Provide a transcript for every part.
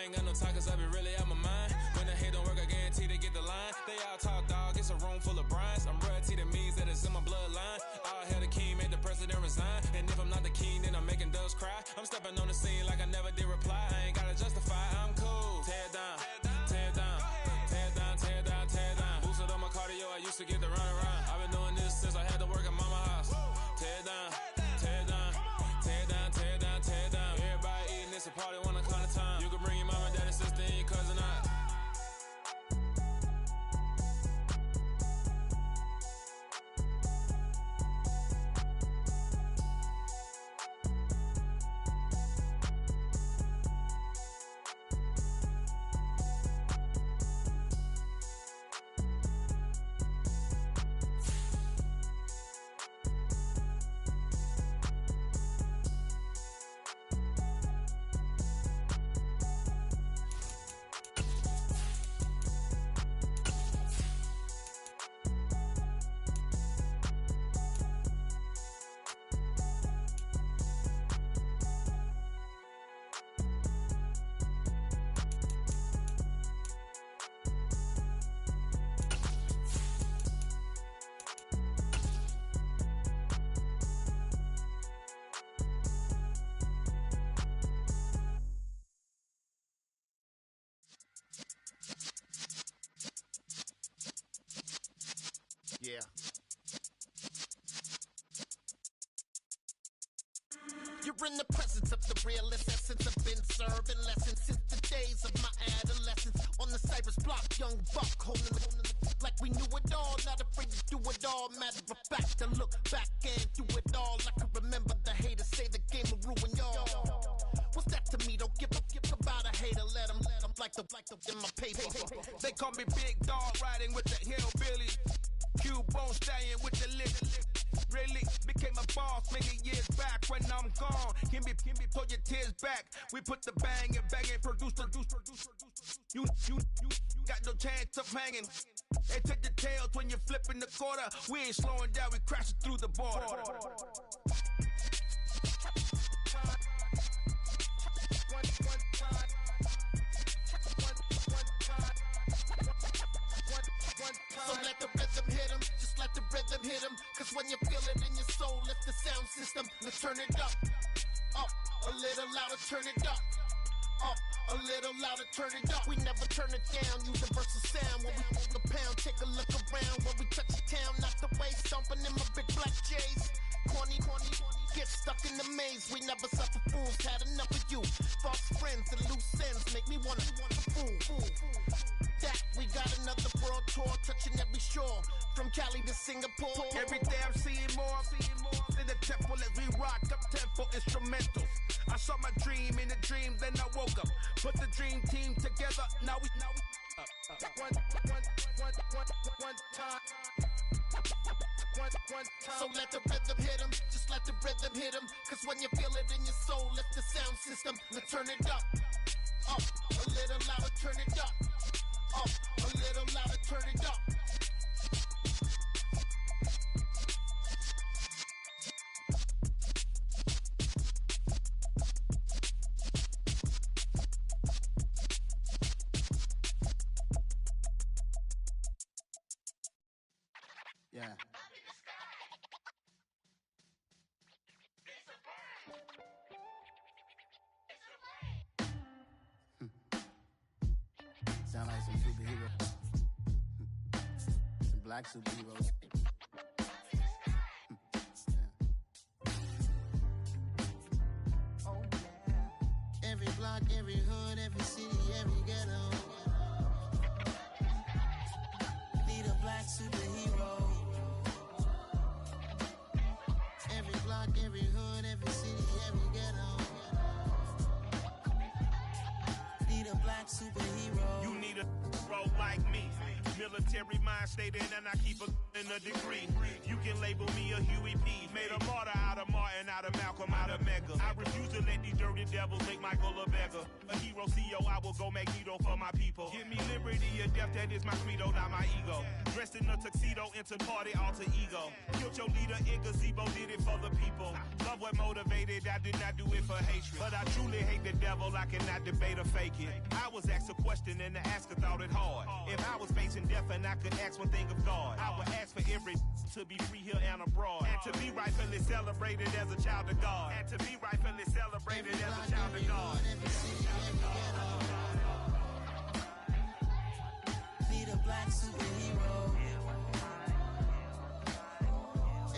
I ain't got no time cause I be really out my mind. When the hate don't work, I guarantee they get the line. They all talk dog, it's a room full of brines. I'm royalty, that means that it's in my bloodline. All hail the king, made the president resign. And if I'm not the king, then I'm making doves cry. I'm stepping on the scene like I never did reply. I ain't gotta justify, I'm cool. Tear down, tear down, tear down, tear down, tear down. Boosted on my cardio, I used to get the run around. I've been doing this since I had to work at mama house. Tear down, tear down, tear down, tear down, tear down. Everybody eating, it's a party when I come to time. You can bring your mama, daddy, sister, and your cousin out. Yeah. You're in the presence of the realest essence. I've been serving lessons since the days of my adolescence. On the Cypress block, young buck holding it like we knew it all. Not afraid to do it all. Matter of fact, to look back and do it all. I can remember the haters say the game will ruin y'all. What's that to me? Don't give about a hater. Let them like the in my paper. They call me Big Dog, riding with the hillbillies. Q-Bone stallion with the lip. Really became a boss many years back. When I'm gone, can be pull your tears back. We put the bang and produce. You got no chance of hanging. They take the tails when you're flipping the quarter. We ain't slowing down, we crashing through the border. So let the rhythm hit him, just let the rhythm hit him. Cause when you feel it in your soul, lift the sound system. Let's turn it up, a little louder, turn it up, a little louder, turn it up. We never turn it down, universal sound. When we move the pound, take a look around. When we touch the town, not the way, stomping in my big black J's. Corny, get stuck in the maze. We never suffer fools, had enough of you. False friends and loose ends make me wanna fool. That we got another world tour, touching every shore, from Cali to Singapore. Every day I'm seeing more in the temple as we rock up tempo instrumentals. I saw my dream in a dream, then I woke up. Put the dream team together, now we one time. So let the rhythm hit him, just let the rhythm hit him. Cause when you feel it in your soul, lift the sound system. Let's turn it up, a little louder, turn it up, a little louder, turn it up. Yeah. Sound like some superheroes. Some black superheroes. Oh yeah. Every block, every hood, every city, every ghetto. Need a black superhero. Every block, every hood, every city, every ghetto. Need a black superhero. You need a role like me. Military mind stated, and I keep in a degree. You can label me a Huey P. Made a martyr out of Martin, out of Malcolm, out of Mega. I refuse to let these dirty devils make Michael a beggar. A hero CEO, I will go Magneto for my people. Give me liberty or death, that is my credo, not my ego. Dressed in a tuxedo, enter party, alter ego. Killed your leader in gazebo, did it for the people. Love what motivated, I did not do it for hatred. But I truly hate the devil, I cannot debate or fake it. I was asked a question and the asker thought it hard. If I was facing death and I could ask one thing of God, I would ask for every to be free here and abroad, and to be rightfully celebrated as a child of God, and to be rightfully celebrated as a child of God. Need a black superhero.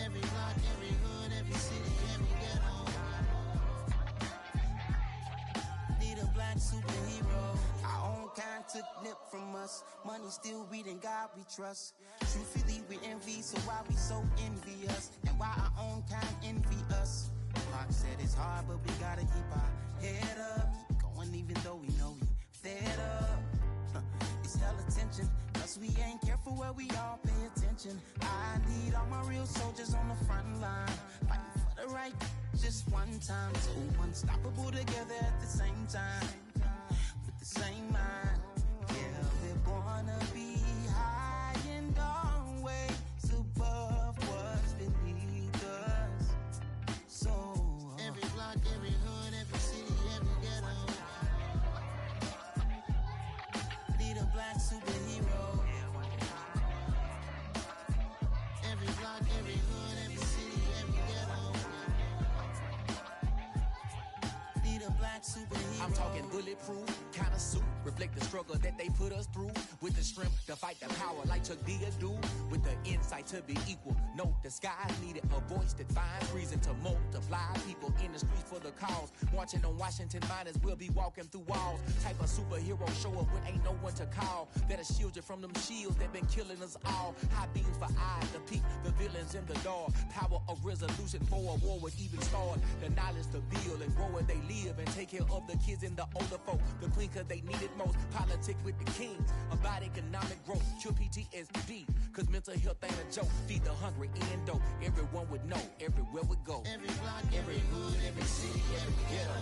Every block, every hood, every city, every ghetto. Need a black superhero. Our own kind took nip from us. Money still reading God we trust. Truthfully we envy, so why we so envious? And why our own kind envy us? Pac said it's hard, but we gotta keep our head up. Going even though we know we fed up. It's hell attention, cause we ain't careful where we all pay attention. I need all my real soldiers on the front line, fighting for the right just one time. So unstoppable together at the same time, with the same mind. Yeah, we're gonna be high and always above what's beneath us. So every block, every hood, every city, every ghetto. Need a black superhero. Every block, every hood, every city, every ghetto. Need a black superhero. I'm talking bulletproof kind of suit, reflect the struggle that they put us through, with the strength to fight the power like Chuck D do, with the insight to be equal. Note the skies needed a voice that finds reason to multiply people in the streets for the cause. Marching on Washington miners will be walking through walls. Type of superhero show up when ain't no one to call, that'll shield you from them shields that been killing us all. High beams for eyes to peek the villains in the dark. Power of resolution for a war would even start. The knowledge to build and grow where they live and take care of the kids and the older folk. The queen cause they need it most. Politics with the kings about economic growth. Cure PTSD cause mental health ain't a joke. Feed the hungry and dope. Everyone would know everywhere we go. Every block, every hood, every city, every ghetto.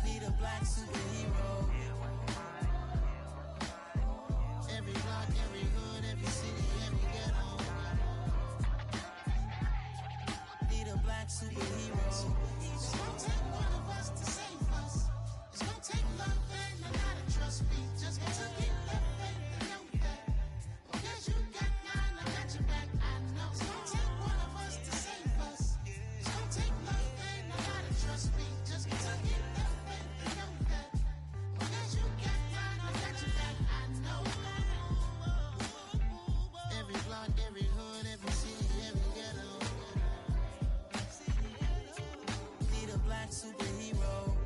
Need a black superhero. Every block, every hood, every city, every ghetto. Need a black superhero. It's gonna take one of us to save us. It's gonna take love and a lot of trust me. Just to get love and to know that. Because you got mine, I got your back, I know. It's gonna take one of us to save us. It's gonna take love and a lot of trust me. Just to get love and to know that. Because you got mine, I got your back, I know. Every block, every hood, every city, every ghetto. Need a black superhero.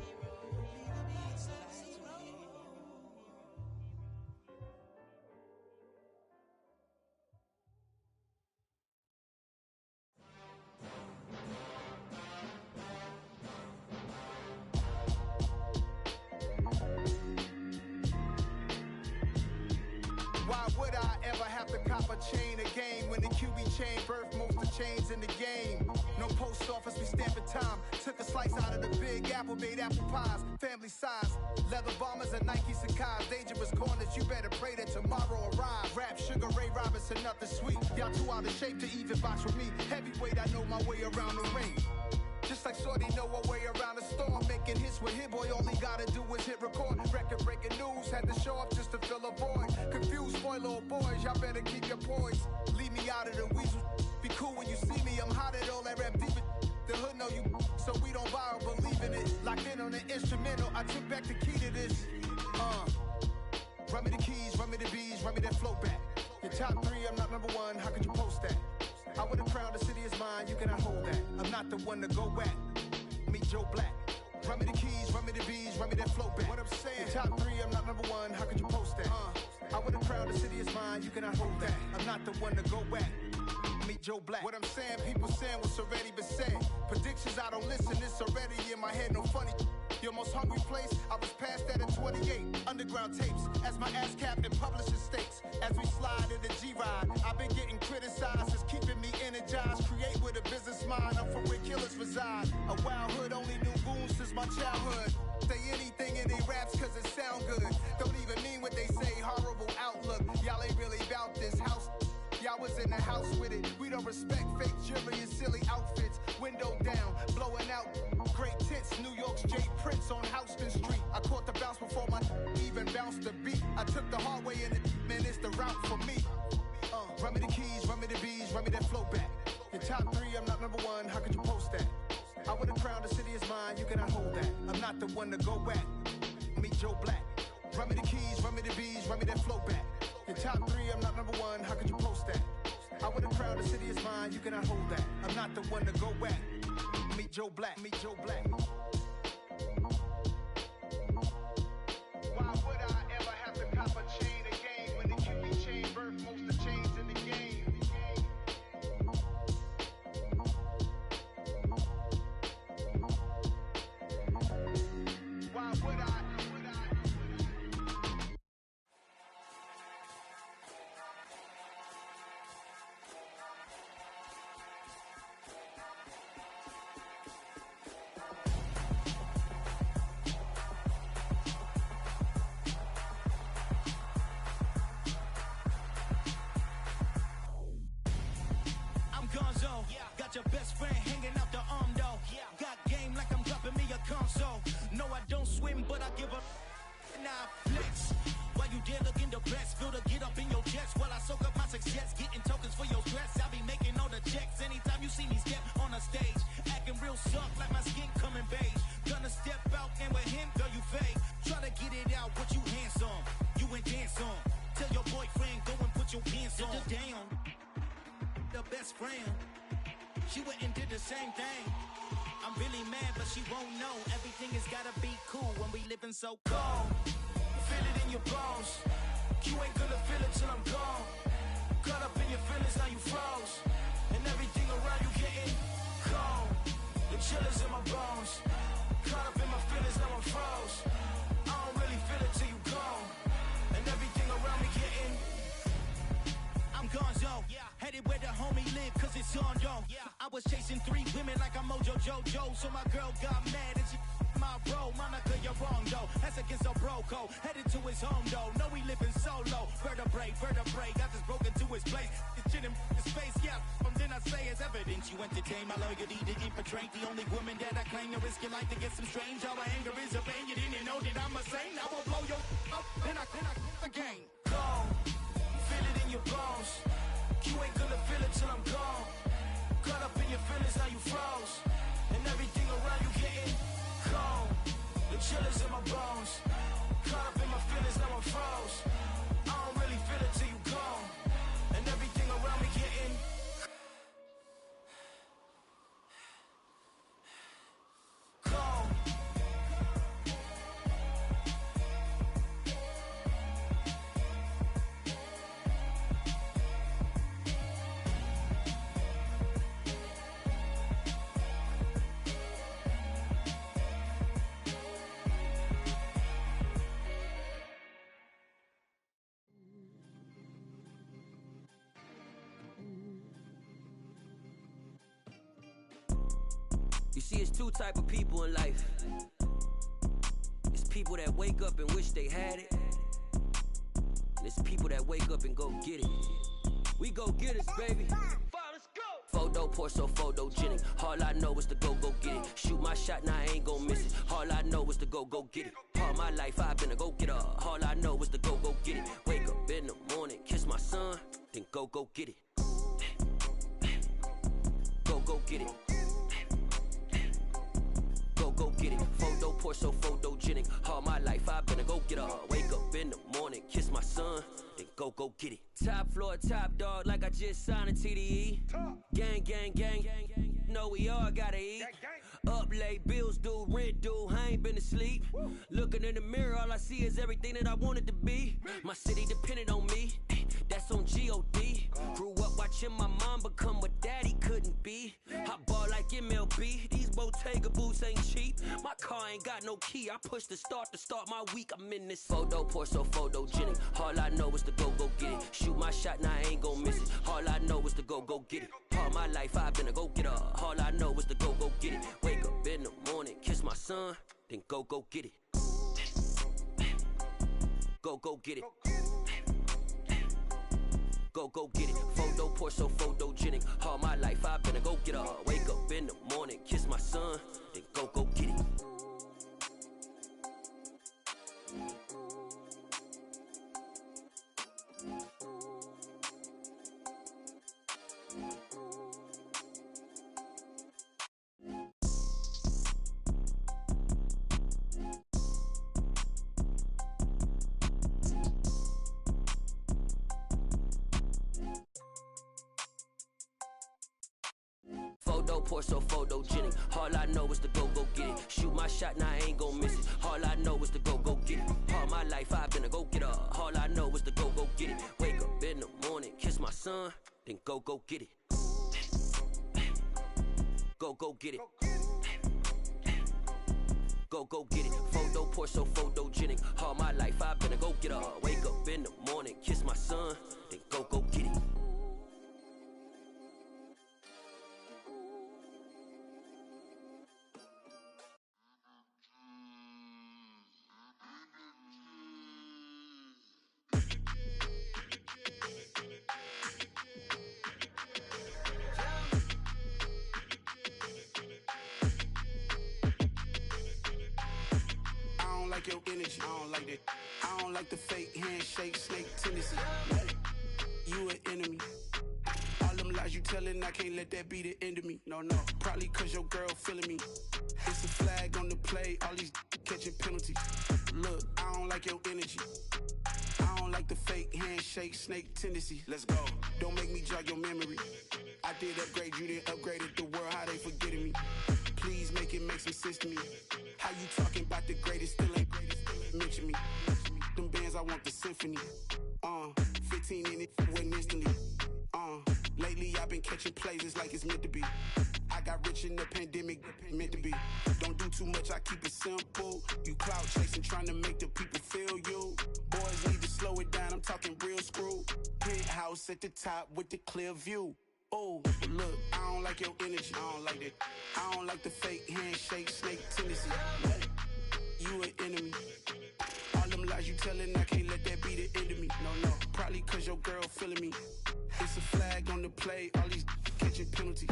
Why would I ever have to cop a chain again when the QB chain birthed most of the chains in the game? No post office, we stamping time. Took a slice out of the big apple, made apple pies, family size. Leather bombers and Nike Sacai's. Dangerous corners, you better pray that tomorrow arrives. Rap, Sugar Ray Robinson, nothing sweet. Y'all too out of shape to even box with me. Heavyweight, I know my way around the ring. Just like Shorty know her way around the storm. Making hits with Hit Boy, all he gotta do is hit record. Record breaking news, had to show up just to fill a void. Confused boy, little boys, y'all better keep your poise. Leave me out of the weasel. Be cool when you see me, I'm hot at all that rap deep. The hood know you, so we don't borrow, believe in it. Locked in on the instrumental, I took back the key to this. Run me the keys, run me the bees, run me that flow back. Your top three, I'm not number one, how could you post that? I would have crowned the city is mine, you cannot hold that. I'm not the one to go back. Meet Joe Black. Run me the keys, run me the bees, run me that flow back. What I'm saying, your top three, I'm not number one, how could you post that? I would have crowned the city is mine, you cannot hold that. I'm not the one to go back. Meet Joe Black. What I'm saying, people saying what's already been said. Predictions, I don't listen, it's already in my head, no funny. Your most hungry place, I was past that at 28. Underground tapes, as my ass cap in publishing stakes. As we slide in the G-Ride, I've been getting criticized, it's keeping me energized. Create with a business mind, I'm from where killers reside. A wild hood, only knew goons since my childhood. Say anything in they raps cause it sound good. Don't even mean what they say, horrible outlook. Y'all ain't really about this house. Y'all was in the house with it. We don't respect fake jewelry and silly outfits. Window down, blowing out Paris on Houston Street. I caught the bounce before my even bounced the beat. I took the hard way and man, it's the route for me. Run me the keys, run me the bees, run me that flow back. Your top three, I'm not number one, how could you post that? I would have crowned the city is mine, you cannot hold that. I'm not the one to go back. Meet Joe Black. Run me the keys, run me the bees, run me that flow back. Your top three, I'm not number one, how could you post that? I would have crowned the city is mine, you cannot hold that. I'm not the one to go back. Meet Joe Black, meet Joe Black. Why would I ever have to cop a chain again when the Cutie chain birth most of the chains in the game? Why would I? Gonzo, got your best friend hanging out the arm though. Got game like I'm dropping me a console. No, I don't swim, but I give a nah flex. While you there looking depressed, feel to get up in your chest while I soak up my success, getting tokens for your stress. I be making all the checks anytime you see me step on a stage, acting real suck like my skin coming beige. Gonna step out and with him, girl, you fake. Try to get it out, what you handsome, you ain't dance on. Tell your boyfriend go and put your pants on. Down. The best friend, she went and did the same thing. I'm really mad, but she won't know. Everything has gotta be cool when we living so cold. Feel it in your bones. You ain't gonna feel it till I'm gone. Caught up in your feelings, now you froze. And everything around you getting cold. The chill is in my bones. Caught up in my feelings, now I'm froze. I don't really feel it till you gone. And everything around me getting I'm gonzo. Headed where the homie live, cause it's on, yo. I was chasing 3 women like I'm Mojo Jojo, so my girl got mad and she my bro. Monica, you're wrong, though. That's against a bro code. Headed to his home, though. No, we living solo. Vertebrae, got this broken to his place. It's chin in his face, yeah. From then I say it's evidence you entertain my loyalty to infiltrate. The only woman that I claim to risk your life to get some strange. All my anger is a pain. You didn't know that I'm a saint. I will blow your up, then I again. Go, feel it in your bones. You ain't gonna feel it till I'm gone. Caught up in your feelings, now you froze. And everything around you getting cold. The chill is in my bones. Caught up in my feelings, now I'm froze. I don't really feel it till you gone. And everything around me getting cold. You see, it's 2 type of people in life. It's people that wake up and wish they had it. And it's people that wake up and go get it. We go get it, baby. Let's go. Photo pour so photogenic. All I know is to go get it. Shoot my shot, now I ain't gon' miss it. All I know is to go get it. All my life I've been a go getter. All I know is to go get it. Wake up in the morning, kiss my son, then go get it. Go get it. Go get it. Photo pour so photogenic. All my life I've been a go getter. Wake up in the morning, kiss my son, then go get it. Top floor, top dog, like I just signed a TDE. Gang. Know we all gotta eat. Up late, bills due, rent due, I ain't been asleep. Looking in the mirror, all I see is everything that I wanted to be. My city depended on me, that's on G.O.D. Grew up watching my mom become what daddy couldn't be. I ball like MLB, these Bottega boots ain't cheap. My car ain't got no key, I push the start to start my week. I'm in this photo pour so photogenic. All I know is to go get it. Shoot my shot, now I ain't gon' miss it. All I know is to go get it. All my life I've been a go getter. All I know is to go get it. Wake up in the morning, kiss my son, then go get it. Go get it. Go get it. Photo pour so photogenic. All my life I've been a go getter. Wake up in the morning, kiss my son, then go get it. Photo, pour so photogenic. All I know is to go get it. Shoot my shot, now I ain't gon' miss it. All I know is to go get it. All my life I've been a go-getter. All I know is to go get it. Wake up in the morning, kiss my son, then go get it. Go get it. Go get it. Photo, pour so photogenic. All my life I've been a go-getter. Wake up in the morning, kiss my son, then go get it. Like your energy, I don't like that. I don't like the fake handshake, snake tendency. You an enemy. All them lies you telling, I can't let that be the end of me. No, probably cause your girl feeling me. It's a flag on the play, all these catching penalties. Look, I don't like your energy. I don't like the fake handshake, snake tendency. Let's go. Don't make me jog your memory. I did upgrade, you didn't upgrade it. The world, how they forgetting me. Please make it make some sense to me. How you talking about the greatest, still ain't greatest, mention me. Them bands, I want the symphony. 15 in it, went instantly. Lately I've been catching plays, it's like it's meant to be. I got rich in the pandemic, meant to be. Don't do too much, I keep it simple. You clout chasing, trying to make the people feel you. Boys need to slow it down, I'm talking real screw. Penthouse at the top with the clear view. Oh, look, I don't like your energy, I don't like that. I don't like the fake handshake, snake tendency. You an enemy. All them lies you telling, I can't let that be the end of me. No, probably cause your girl feeling me. It's a flag on the play, all these catching penalties.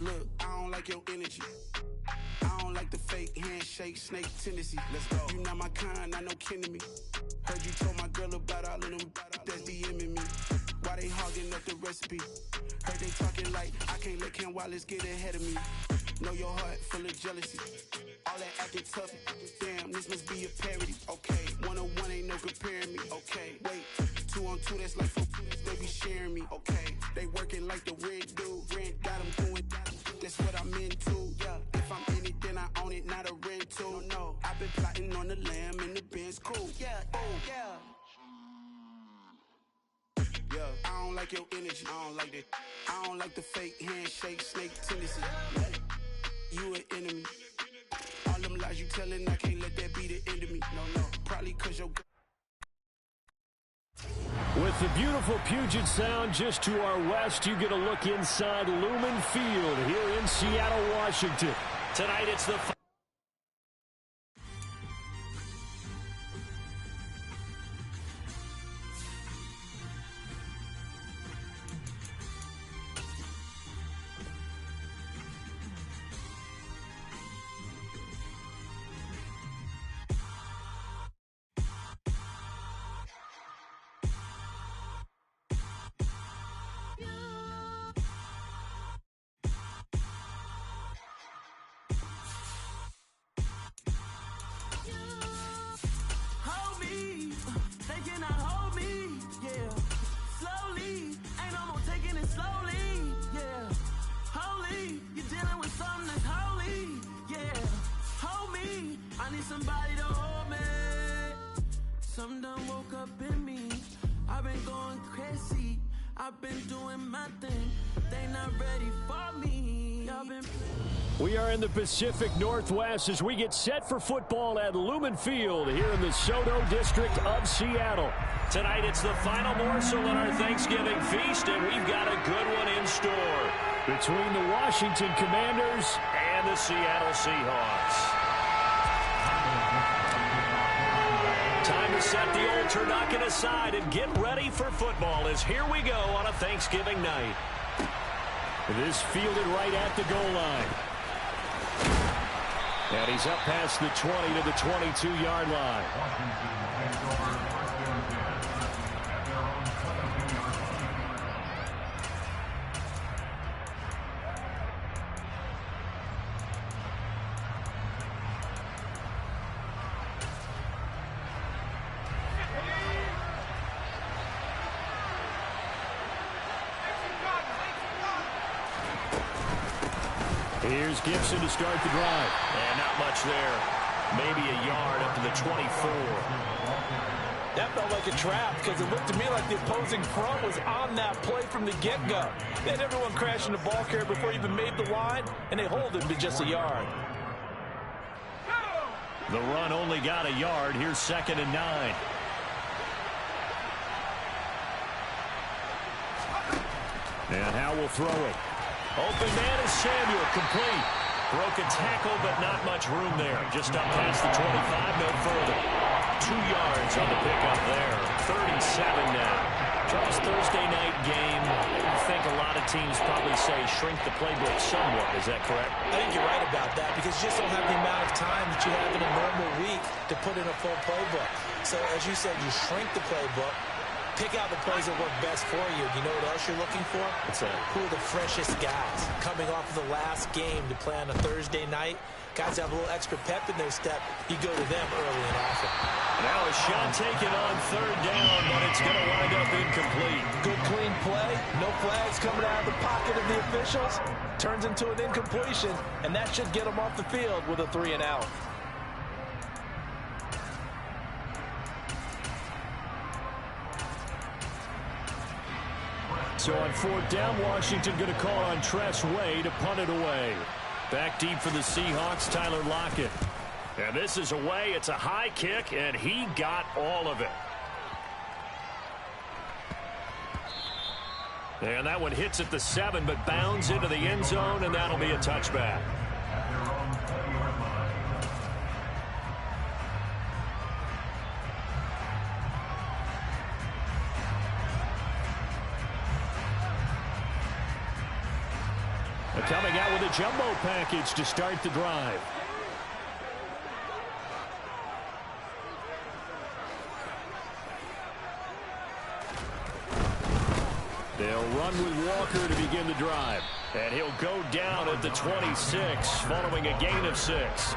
Look, I don't like your energy. I don't like the fake handshake, snake tendency. Let's go. You not my kind, I know kin to me. Heard you told my girl about all of them that's DMing me. Why they hogging up the recipe? Heard they talking like I can't let Ken Wallace get ahead of me. Know your heart full of jealousy. All that acting tough. Damn, this must be a parody. Okay, 1-on-1 ain't no comparing me. Okay, wait, 2-on-2 that's like 4. They be sharing me. Okay, they working like the rent dude. Rent got them doing. That's what I'm into. Yeah, if I'm in it, then I own it, not a rental. No, I've been plotting on the lamb and the Benz cool. Yeah, oh yeah. Yeah, I don't like your energy, I don't like that. I don't like the fake handshake, snake tendency. You an enemy. All them lies you telling, I can't let that be the end of me. No, probably cause your... With the beautiful Puget Sound just to our west, you get a look inside Lumen Field here in Seattle, Washington. Tonight it's the... Somebody to hold me. Some done woke up in me. I've been going crazy. I've been doing my thing. They not ready for me. We are in the Pacific Northwest as we get set for football at Lumen Field here in the Soto District of Seattle. Tonight it's the final morsel in our Thanksgiving feast, and we've got a good one in store between the Washington Commanders and the Seattle Seahawks. Time to set the old turducken aside and get ready for football as here we go on a Thanksgiving night. This fielded right at the goal line. And he's up past the 20 to the 22-yard line. Here's Gibson to start the drive. And not much there. Maybe a yard up to the 24. That felt like a trap because it looked to me like the opposing front was on that play from the get-go. They had everyone crashing the ball carrier before he even made the line, and they hold him to just a yard. The run only got a yard. Here's 2nd and 9. And Howe will throw it. Open man is Samuel, complete. Broke a tackle, but not much room there. Just up past the 25, no further. 2 yards on the pickup there. 3rd and 7 now. Charles, Thursday night game, I think a lot of teams probably say shrink the playbook somewhat. Is that correct? I think you're right about that because you just don't have the amount of time that you have in a normal week to put in a full playbook. So, as you said, you shrink the playbook. Pick out the plays that work best for you. You know what else you're looking for? What's that? Who are the freshest guys coming off of the last game to play on a Thursday night? Guys have a little extra pep in their step. You go to them early and often. Now a shot taken on 3rd down, but it's going to wind up incomplete. Good clean play. No flags coming out of the pocket of the officials. Turns into an incompletion, and that should get them off the field with a 3 and out. So on 4th down, Washington going to call on Tress Way to punt it away. Back deep for the Seahawks, Tyler Lockett. And this is away. It's a high kick, and he got all of it. And that one hits at the 7, but bounds into the end zone, and that'll be a touchback. Coming out with a jumbo package to start the drive. They'll run with Walker to begin the drive. And he'll go down at the 26 following a gain of 6.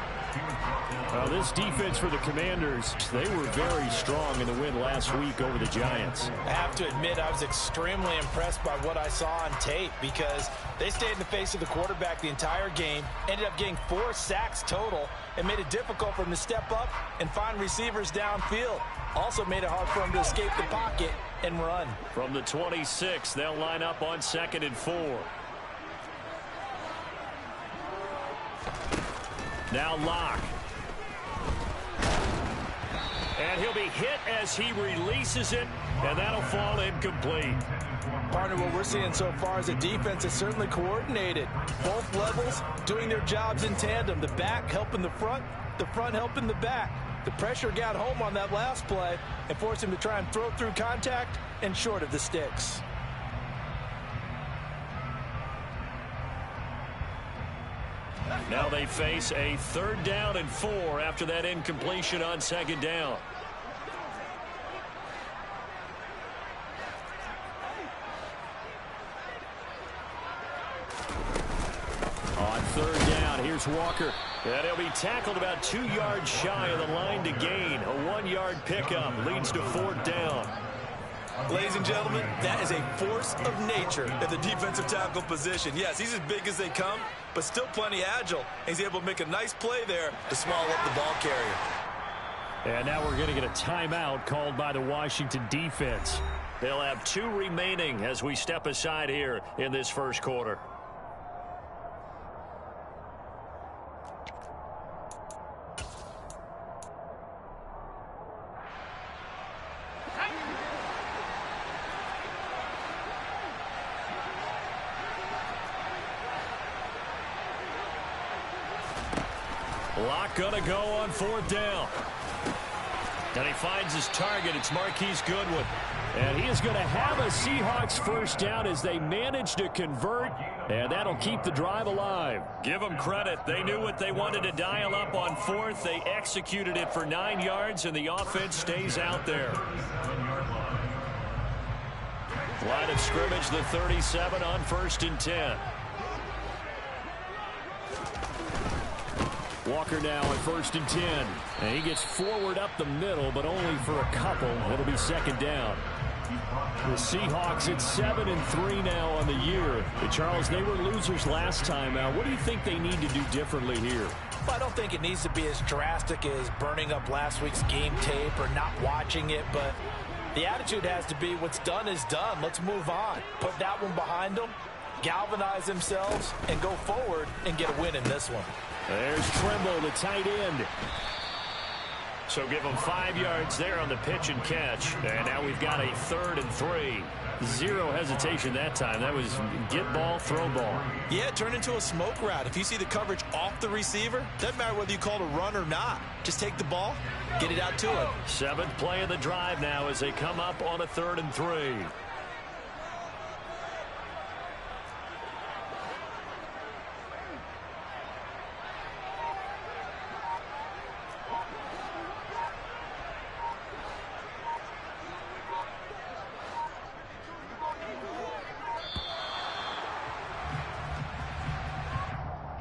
Well, this defense for the Commanders, they were very strong in the win last week over the Giants. I have to admit I was extremely impressed by what I saw on tape because they stayed in the face of the quarterback the entire game, ended up getting 4 sacks total, and made it difficult for him to step up and find receivers downfield. Also made it hard for him to escape the pocket and run. From the 26, they'll line up on 2nd and 4. Now Locke. And he'll be hit as he releases it, and that'll fall incomplete. Partner, what we're seeing so far is a defense that's certainly coordinated. Both levels doing their jobs in tandem. The back helping the front helping the back. The pressure got home on that last play and forced him to try and throw through contact and short of the sticks. Now they face a 3rd down and 4 after that incompletion on 2nd down. On 3rd down, here's Walker. And he'll be tackled about 2 yards shy of the line to gain. A 1-yard pickup leads to 4th down. Ladies and gentlemen, that is a force of nature at the defensive tackle position. Yes, he's as big as they come, but still plenty agile. He's able to make a nice play there to swallow up the ball carrier. And now we're going to get a timeout called by the Washington defense. They'll have 2 remaining as we step aside here in this first quarter. Locke gonna go on 4th down. And he finds his target. It's Marquise Goodwin. And he is going to have a Seahawks first down as they manage to convert. And that'll keep the drive alive. Give them credit. They knew what they wanted to dial up on 4th. They executed it for 9 yards, and the offense stays out there. Line of scrimmage, the 37 on 1st and 10. Walker now at 1st and 10. And he gets forward up the middle, but only for a couple. It'll be 2nd down. The Seahawks at 7-3 now on the year. Charles, they were losers last time out. What do you think they need to do differently here? Well, I don't think it needs to be as drastic as burning up last week's game tape or not watching it, but the attitude has to be what's done is done. Let's move on. Put that one behind them, galvanize themselves, and go forward and get a win in this one. There's Trimble, the tight end. So give them 5 yards there on the pitch and catch. And now we've got a 3rd and 3. Zero hesitation that time. That was get ball, throw ball. Yeah, turn into a smoke route. If you see the coverage off the receiver, doesn't matter whether you call it a run or not. Just take the ball, get it out to him. 7th play of the drive now as they come up on a 3rd and 3.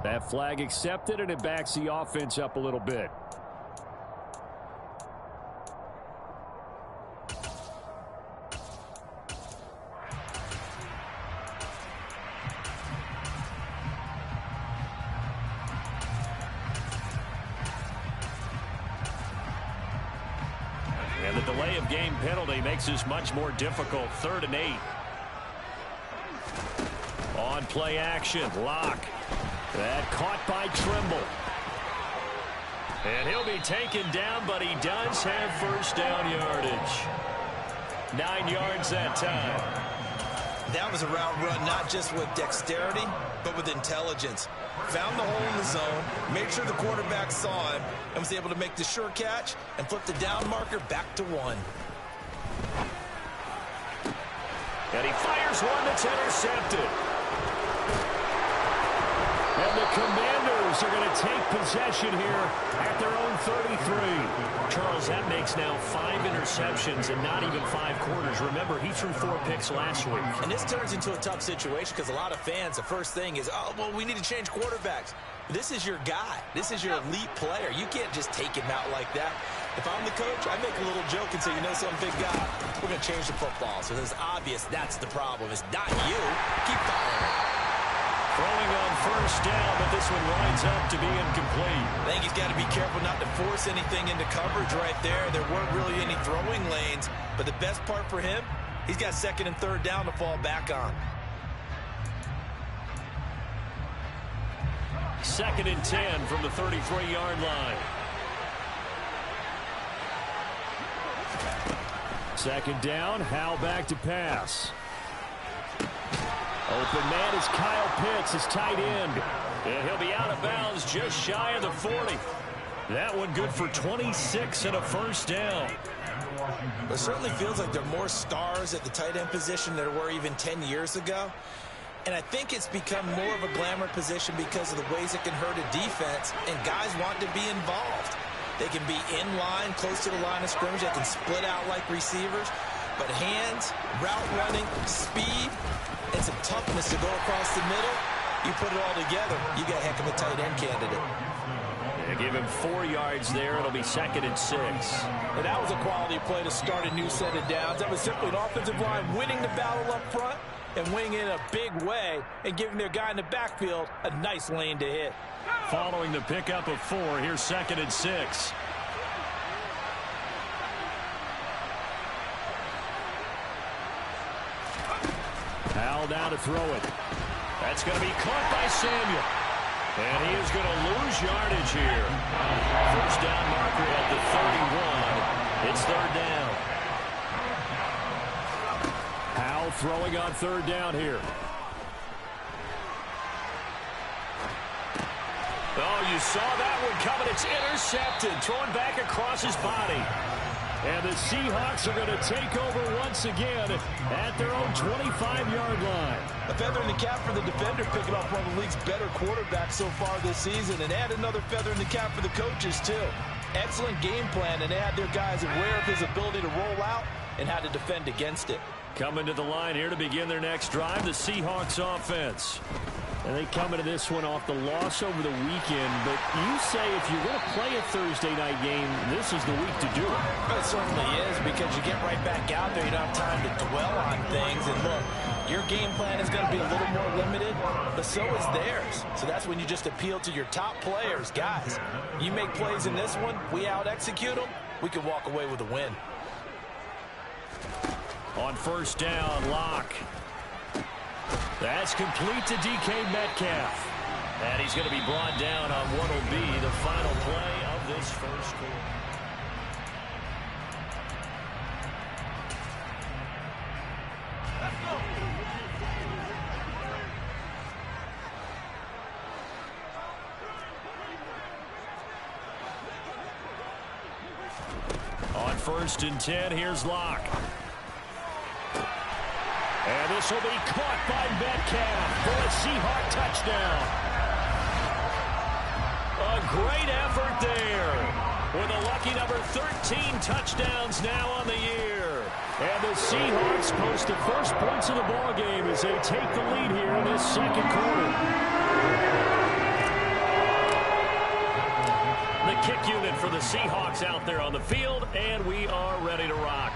That flag accepted, and it backs the offense up a little bit. And the delay of game penalty makes this much more difficult. 3rd and 8. On play action, Lock. That caught by Trimble. And he'll be taken down, but he does have first down yardage. 9 yards that time. That was a route run not just with dexterity, but with intelligence. Found the hole in the zone, made sure the quarterback saw him, and was able to make the sure catch and flip the down marker back to 1. And he fires one that's intercepted. And the Commanders are going to take possession here at their own 33. Charles, that makes now 5 interceptions and not even 5 quarters. Remember, he threw 4 picks last week. And this turns into a tough situation because a lot of fans, the first thing is, oh, well, we need to change quarterbacks. This is your guy. This is your elite player. You can't just take him out like that. If I'm the coach, I make a little joke and say, you know, some big guy, we're going to change the football. So it's obvious that's the problem. It's not you. Keep firing. Throwing on first down, but this one winds up to be incomplete. I think he's got to be careful not to force anything into coverage right there. There weren't really any throwing lanes, but the best part for him, he's got 2nd and 3rd down to fall back on. 2nd and 10 from the 33-yard line. 2nd down, Howell back to pass. Open man is Kyle Pitts, his tight end. And he'll be out of bounds just shy of the 40. That one good for 26 and a first down. It certainly feels like there are more stars at the tight end position than there were even 10 years ago. And I think it's become more of a glamour position because of the ways it can hurt a defense, and guys want to be involved. They can be in line, close to the line of scrimmage. They can split out like receivers. But hands, route running, speed, and some toughness to go across the middle, you put it all together, you got a heck of a tight end candidate. They give him 4 yards there. It'll be 2nd and 6. And that was a quality play to start a new set of downs. That was simply an offensive line winning the battle up front and winning in a big way and giving their guy in the backfield a nice lane to hit. Following the pickup of 4, here's 2nd and 6. Howell down to throw it. That's going to be caught by Samuel. And he is going to lose yardage here. First down marker at the 31. It's 3rd down. Howell throwing on 3rd down here. Oh, you saw that one coming. It's intercepted. Thrown back across his body. And the Seahawks are going to take over once again at their own 25-yard line. A feather in the cap for the defender, picking off one of the league's better quarterbacks so far this season, and add another feather in the cap for the coaches, too. Excellent game plan, and they had their guys aware of his ability to roll out and how to defend against it. Coming to the line here to begin their next drive, the Seahawks offense. And they come into this one off the loss over the weekend. But you say if you're going to play a Thursday night game, this is the week to do it. It certainly is, because you get right back out there. You don't have time to dwell on things. And look, your game plan is going to be a little more limited, but so is theirs. So that's when you just appeal to your top players. Guys, you make plays in this one, we out-execute them, we can walk away with a win. On first down, Locke. That's complete to DK Metcalf. And he's going to be brought down on what will be the final play of this first quarter. On first and 10, here's Locke. And this will be caught by Metcalf for a Seahawk touchdown. A great effort there with a lucky number 13 touchdowns now on the year. And the Seahawks post the first points of the ball game as they take the lead here in this second quarter. The kick unit for the Seahawks out there on the field, and we are ready to rock.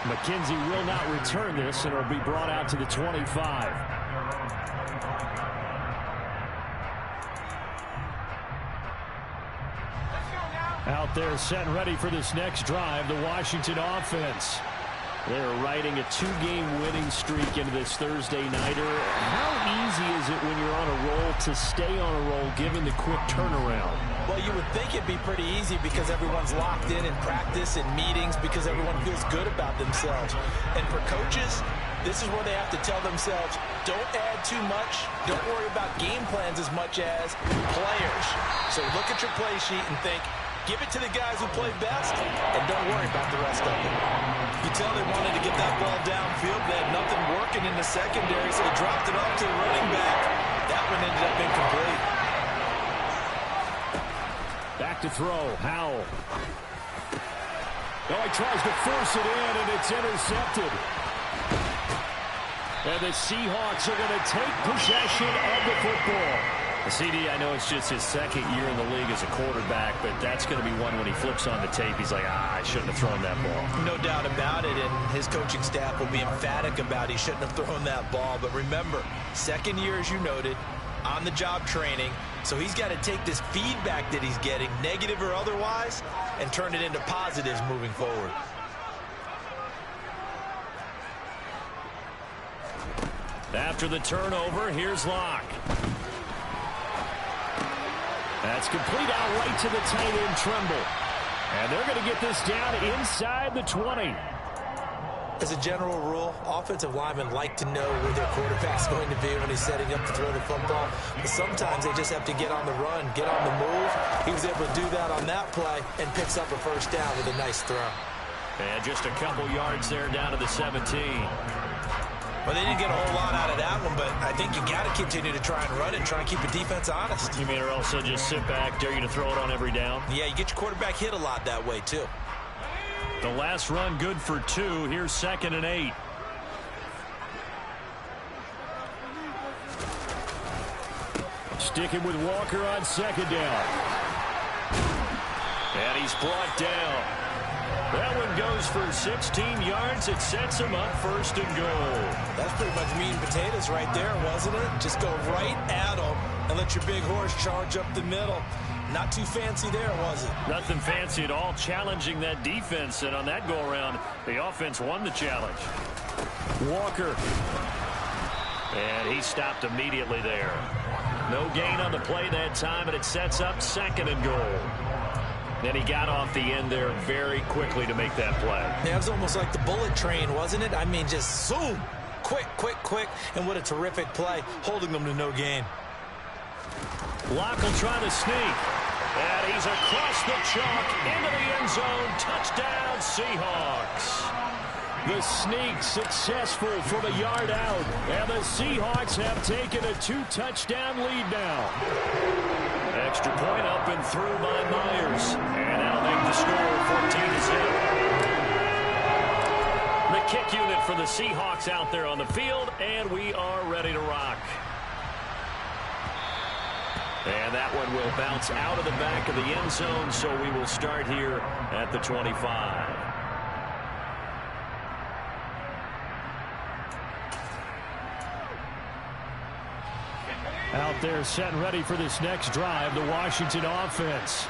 McKenzie will not return this, and it'll be brought out to the 25. Out there set and ready for this next drive, the Washington offense. They're riding a two-game winning streak into this Thursday nighter. How easy is it when you're on a roll to stay on a roll given the quick turnaround? Well, you would think it'd be pretty easy because everyone's locked in practice and meetings, because everyone feels good about themselves. And for coaches, this is where they have to tell themselves, don't add too much, don't worry about game plans as much as players. So look at your play sheet and think, give it to the guys who play best, and don't worry about the rest of it. You tell they wanted to get that ball downfield. They had nothing working in the secondary, so they dropped it off to the running back. That one ended up incomplete. Back to throw, Howell. Oh, he tries to force it in, and it's intercepted. And the Seahawks are going to take possession of the football. CD, I know it's just his second year in the league as a quarterback, but that's going to be one when he flips on the tape. He's like, I shouldn't have thrown that ball. No doubt about it, and his coaching staff will be emphatic about he shouldn't have thrown that ball. But remember, second year, as you noted, on-the-job training, so he's got to take this feedback that he's getting, negative or otherwise, and turn it into positives moving forward. After the turnover, here's Locke. That's complete out right to the tight end, Tremble. And they're going to get this down inside the 20. As a general rule, offensive linemen like to know where their quarterback's going to be when he's setting up to throw the football. But sometimes they just have to get on the run, get on the move. He was able to do that on that play and picks up a first down with a nice throw. And just a couple yards there down to the 17. Well, they didn't get a whole lot out of that one, but I think you got to continue to try and run it, try and keep the defense honest. You mean or also just sit back, dare you to throw it on every down? Yeah, you get your quarterback hit a lot that way, too. The last run good for 2. Here's 2nd and 8. Sticking with Walker on 2nd down. And he's brought down. That one goes for 16 yards. It sets him up 1st and goal. That's pretty much meat and potatoes right there, wasn't it? Just go right at him and let your big horse charge up the middle. Not too fancy there, was it? Nothing fancy at all, challenging that defense. And on that go-around, the offense won the challenge. Walker. And he stopped immediately there. No gain on the play that time, and it sets up 2nd and goal. Then he got off the end there very quickly to make that play. Yeah, it was almost like the bullet train, wasn't it? I mean, just zoom. Quick, quick, quick. And what a terrific play, holding them to no gain. Locke will try to sneak. And he's across the chalk into the end zone. Touchdown, Seahawks. The sneak successful from a yard out. And the Seahawks have taken a 2-touchdown lead now. Extra point up and through by Myers. And that'll make the score 14-0. The kick unit for the Seahawks out there on the field, and we are ready to rock. And that one will bounce out of the back of the end zone, so we will start here at the 25. Out there set and ready for this next drive, the Washington offense.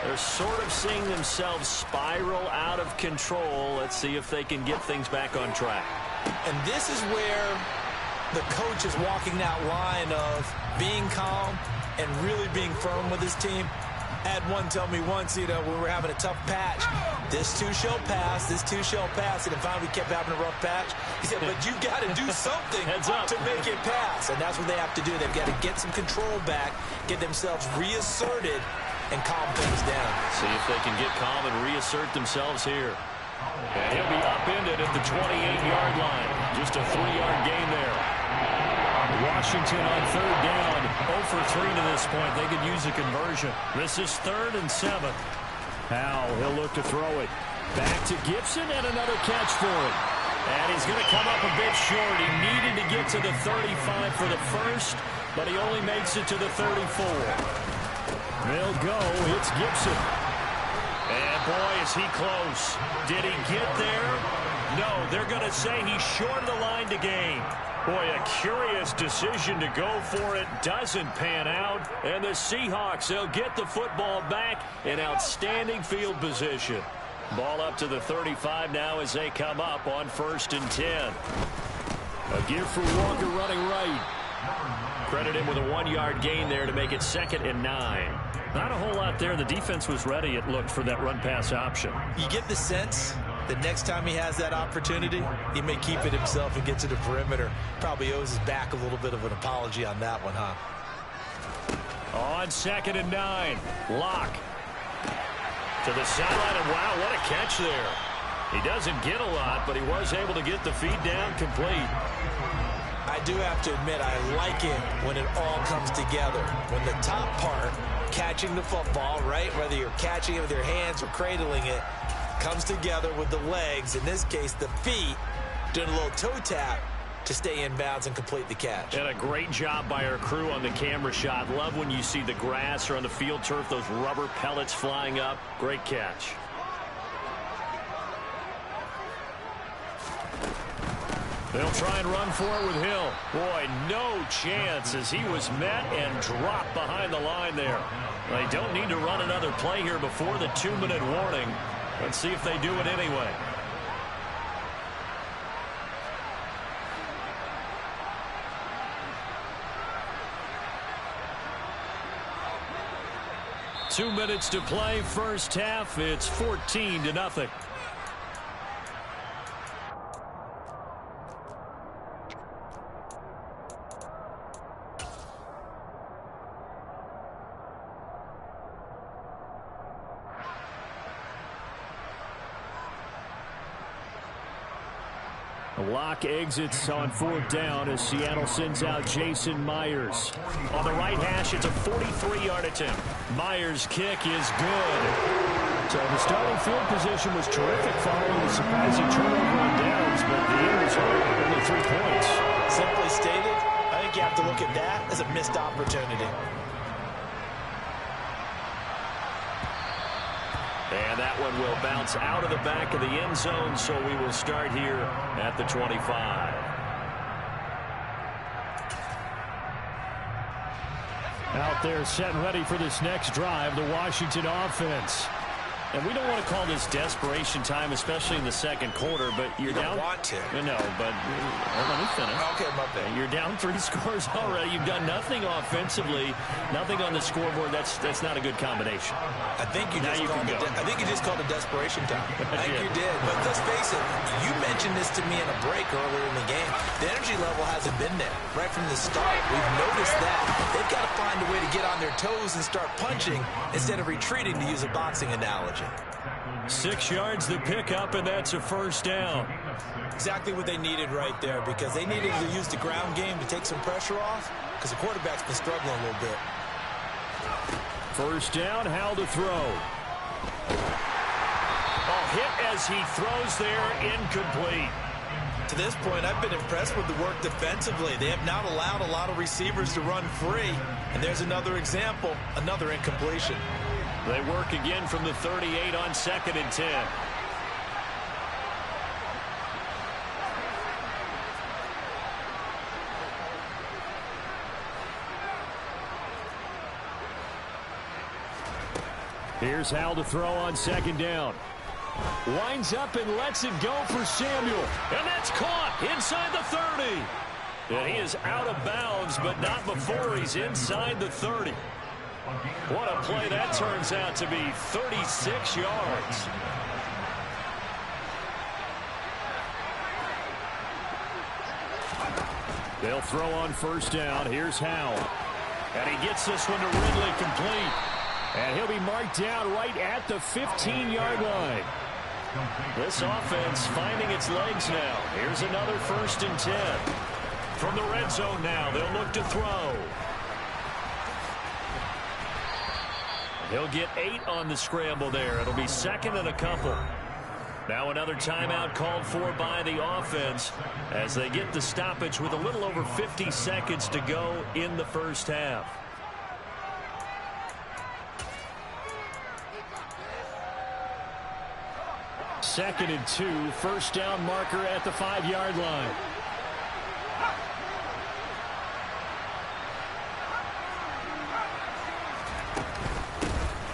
They're sort of seeing themselves spiral out of control. Let's see if they can get things back on track. And this is where the coach is walking that line of being calm and really being firm with his team. I had one tell me once, when we were having a tough patch, this too shall pass, this too shall pass, and then finally we kept having a rough patch. He said, but you've got to do something to make it pass, and that's what they have to do. They've got to get some control back, get themselves reasserted, and calm things down. See if they can get calm and reassert themselves here. And he'll be upended at the 28-yard line. Just a 3-yard gain there. Washington on third down. 0 for 3 to this point. They could use a conversion. This is 3rd and 7. Howell, he'll look to throw it. Back to Gibson, and another catch for him. And he's going to come up a bit short. He needed to get to the 35 for the first, but he only makes it to the 34. They'll go. It's Gibson. And boy, is he close. Did he get there? No, they're going to say he's short of the line to gain. Boy, a curious decision to go for it. Doesn't pan out. And the Seahawks, they'll get the football back in outstanding field position. Ball up to the 35 now as they come up on 1st and 10. A give for Walker running right. Credit him with a 1-yard gain there to make it 2nd and 9. Not a whole lot there. The defense was ready, it looked, for that run-pass option. You get the sense that next time he has that opportunity, he may keep it himself and get to the perimeter. Probably owes his back a little bit of an apology on that one, huh? On 2nd and 9, Locke to the sideline, and wow, what a catch there. He doesn't get a lot, but he was able to get the feed down complete. I do have to admit, I like it when it all comes together. When the top part, catching the football, right, whether you're catching it with your hands or cradling it, comes together with the legs, in this case the feet, doing a little toe tap to stay in bounds and complete the catch. And a great job by our crew on the camera shot. Love when you see the grass or on the field turf, those rubber pellets flying up. Great catch. They'll try and run for it with Hill. Boy, no chance as he was met and dropped behind the line there. They don't need to run another play here before the 2-minute warning. Let's see if they do it anyway. Two minutes to play, first half. It's 14-0. Locke exits on 4th down as Seattle sends out Jason Myers. On the right hash, it's a 43-yard attempt. Myers' kick is good. So the starting field position was terrific following the surprising turnover on downs, but the end result, only 3 points. Simply stated, I think you have to look at that as a missed opportunity. And that one will bounce out of the back of the end zone, so we will start here at the 25. Out there set and ready for this next drive, the Washington offense. And we don't want to call this desperation time, especially in the second quarter, but you're down. You don't want to. No, but let me finish. Okay, my bad. You're down 3 scores already. You've done nothing offensively, nothing on the scoreboard. That's not a good combination. I think you just called it desperation time. I think you did. But let's face it, you mentioned this to me in a break earlier in the game. The energy level hasn't been there right from the start. We've noticed that. They've got to find a way to get on their toes and start punching instead of retreating, to use a boxing analogy. 6 yards the pickup, and that's a first down. Exactly what they needed right there, because they needed to use the ground game to take some pressure off, because the quarterback's been struggling a little bit. First down, Howell to throw. Oh, hit as he throws there, incomplete. To this point, I've been impressed with the work defensively. They have not allowed a lot of receivers to run free. And there's another example, another incompletion. They work again from the 38 on 2nd and 10. Here's Hal to throw on 2nd down. Winds up and lets it go for Samuel. And that's caught inside the 30. And he is out of bounds, but not before he's inside the 30. What a play that turns out to be, 36 yards. They'll throw on 1st down. Here's Hal. And he gets this one to Ridley complete. And he'll be marked down right at the 15-yard line. This offense finding its legs now. Here's another 1st and 10. From the red zone now, they'll look to throw. He'll get 8 on the scramble there. It'll be 2nd and a couple. Now another timeout called for by the offense as they get the stoppage with a little over 50 seconds to go in the first half. Second and 2, 1st down marker at the 5-yard line.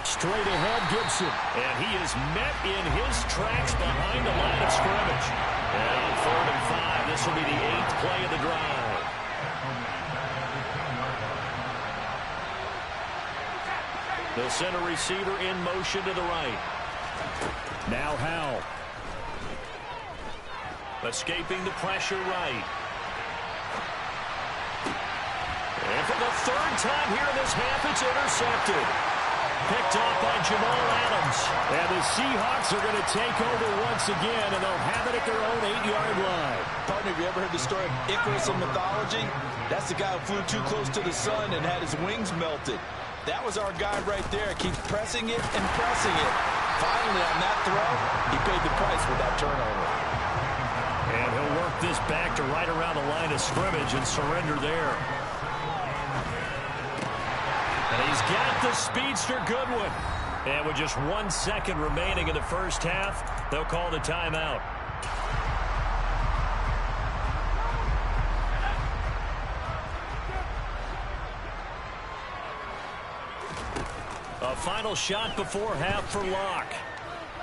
Straight ahead, Gibson. And he is met in his tracks behind the line of scrimmage. And on 3rd and 5, this will be the 8th play of the drive. They'll send a receiver in motion to the right. Now Hal. Escaping the pressure right. And for the 3rd time here in this half, it's intercepted. Picked off by Jamal Adams. And the Seahawks are going to take over once again, and they'll have it at their own 8-yard line. Partner, have you ever heard the story of Icarus in mythology? That's the guy who flew too close to the sun and had his wings melted. That was our guy right there. Keeps pressing it and pressing it. Finally, on that throw, he paid the price with that turnover. And he'll work this back to right around the line of scrimmage and surrender there. And he's got the speedster Goodwin. And with just 1 second remaining in the first half, they'll call the timeout. A final shot before half for Locke.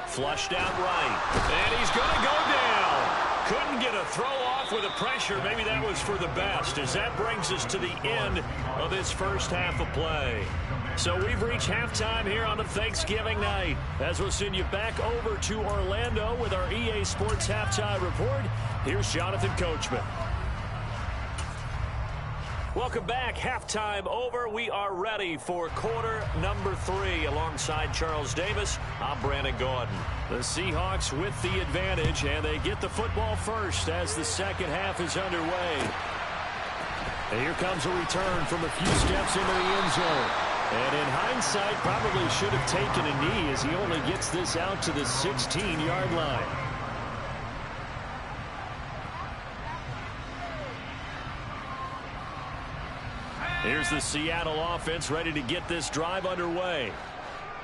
Flushed out right. And he's going to go down. Couldn't get a throw off with the pressure. Maybe that was for the best, as that brings us to the end of this first half of play. So we've reached halftime here on a Thanksgiving night, as we'll send you back over to Orlando with our EA Sports Halftime Report. Here's Jonathan Coachman. Welcome back. Halftime over. We are ready for quarter number 3. Alongside Charles Davis, I'm Brandon Gordon. The Seahawks with the advantage, and they get the football first as the second half is underway. And here comes a return from a few steps into the end zone. And in hindsight, probably should have taken a knee as he only gets this out to the 16-yard line. Here's the Seattle offense ready to get this drive underway.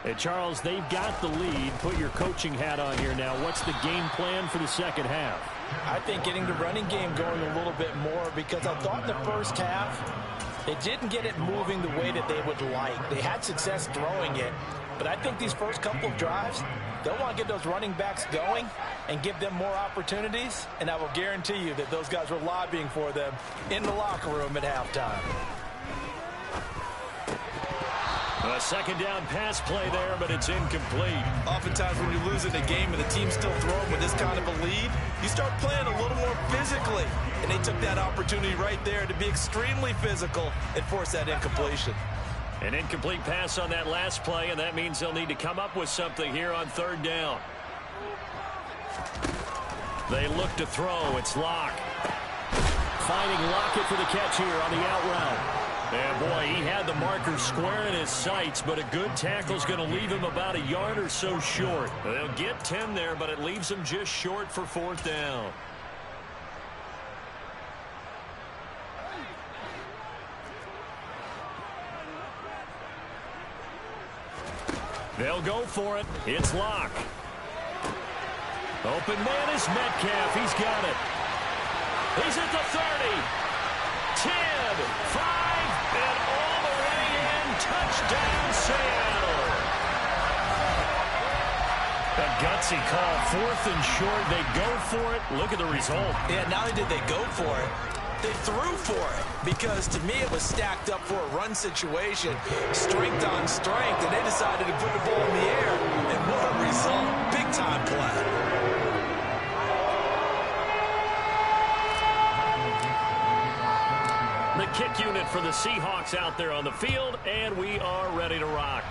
Hey, Charles, they've got the lead. Put your coaching hat on here now. What's the game plan for the second half? I think getting the running game going a little bit more, because I thought in the first half they didn't get it moving the way that they would like. They had success throwing it, but I think these first couple of drives, they'll want to get those running backs going and give them more opportunities, and I will guarantee you that those guys were lobbying for them in the locker room at halftime. A second down pass play there, but it's incomplete. Oftentimes when you're losing a game and the team's still throwing with this kind of a lead, you start playing a little more physically. And they took that opportunity right there to be extremely physical and force that incompletion. An incomplete pass on that last play, and that means they'll need to come up with something here on third down. They look to throw. It's Locke. Finding Lockett for the catch here on the out route. And boy, he had the marker square in his sights, but a good tackle's going to leave him about a yard or so short. They'll get 10 there, but it leaves him just short for 4th down. They'll go for it. It's Locke. Open man is Metcalf. He's got it. He's at the 30. 10, 5, and all the way in. Touchdown, Seattle. A gutsy call. 4th and short. They go for it. Look at the result. Yeah, not only did they go for it, they threw for it, because to me it was stacked up for a run situation, strength on strength, and they decided to put the ball in the air, and what a result. Big time play. The kick unit for the Seahawks out there on the field, and we are ready to rock.